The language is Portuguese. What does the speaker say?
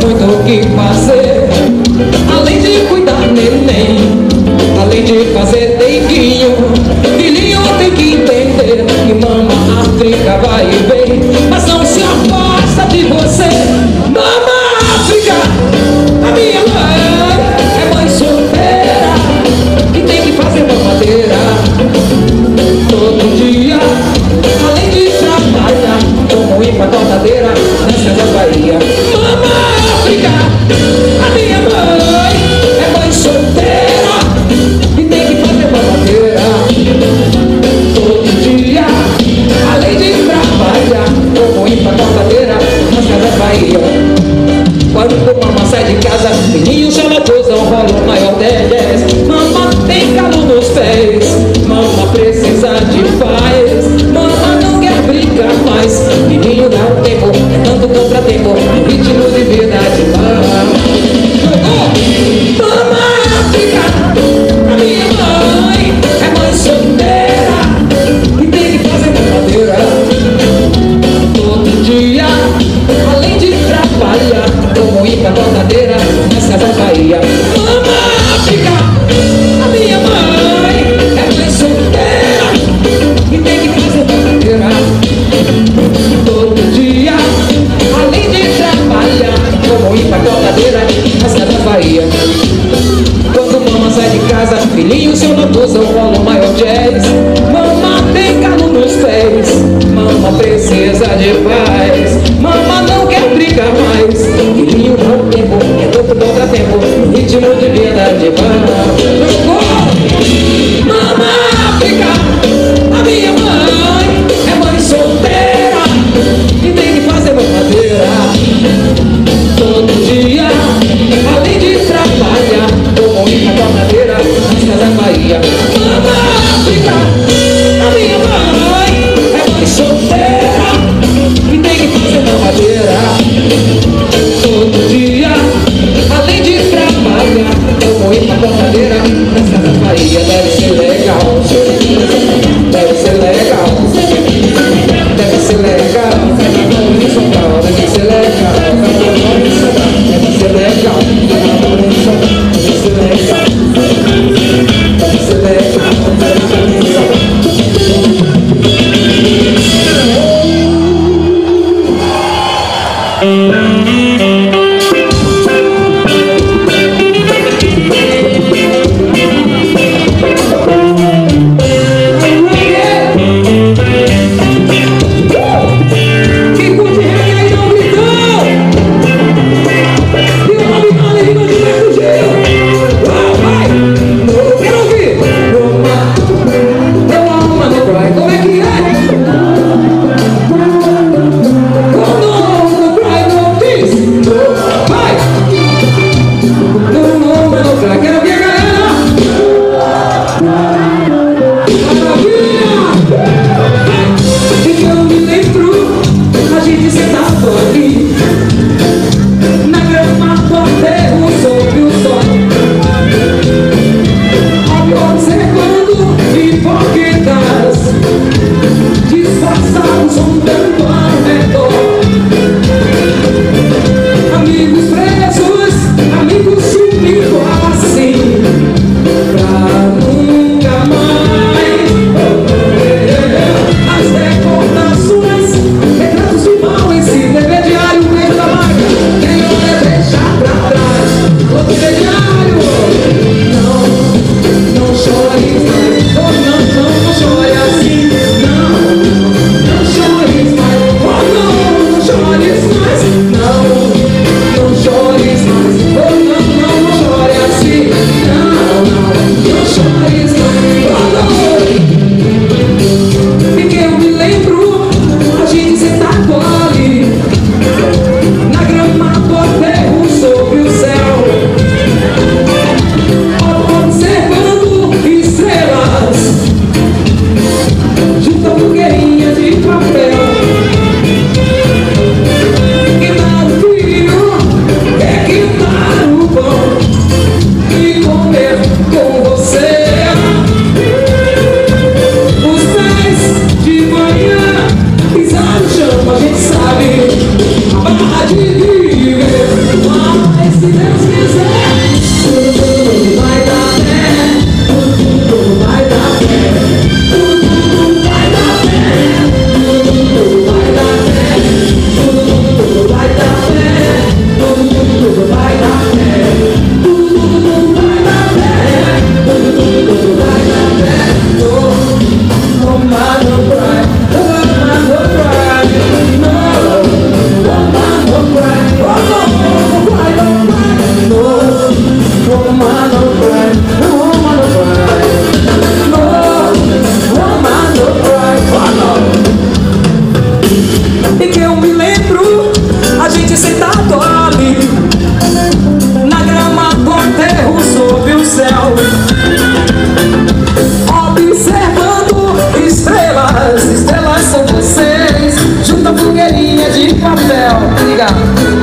Muito o que fazer, além de cuidar neném, além de fazer denguinho, filhinho tem que entender que mama África vai e vem, mas não se afasta de você. Mama África, a minha mãe é mãe solteira e tem que fazer mamadeira todo dia, além de trabalhar como empacotadora nas casas Bahia. Mama África, a minha mãe é mãe solteira e tem que fazer mamadeira todo dia, além de trabalhar como empacotadora nas casas Bahia. Quando mamãe sai de casa, filhinho chama coisa, um rolo maior 10. Mamãe tem calo nos pés, mamãe precisa de paz, mamãe não quer brincar mais, filhinho dá um tempo, é tanto contratempo, ritmo de vida de Mama África, a minha mãe é mãe solteira e tem que fazer mamadeira todo dia, além de trabalhar como empacotadora nas casas Bahia. Mama África, a minha mãe é mãe solteira e tem que fazer mamadeira todo dia, além de trabalhar como empacotadora nas casas Bahia. Quando mamãe sai de casa, filhinho seu não usa um rolo maior 10. Mamãe tem calo nos pés, mamãe precisa de paz, mamãe não quer brigar mais, filhinho dá um tempo, é outro contratempo, ritmo de vida de Mama África, a minha mãe é mãe solteira e tem que fazer mamadeira todo dia, além de trabalhar como empacotadora nas casas Bahia. Mama África, a minha mãe é mãe solteira e tem que fazer mamadeira todo dia, além de trabalhar como empacotadora observando estrelas. Estrelas são vocês. Junta a fogueirinha de papel. Liga.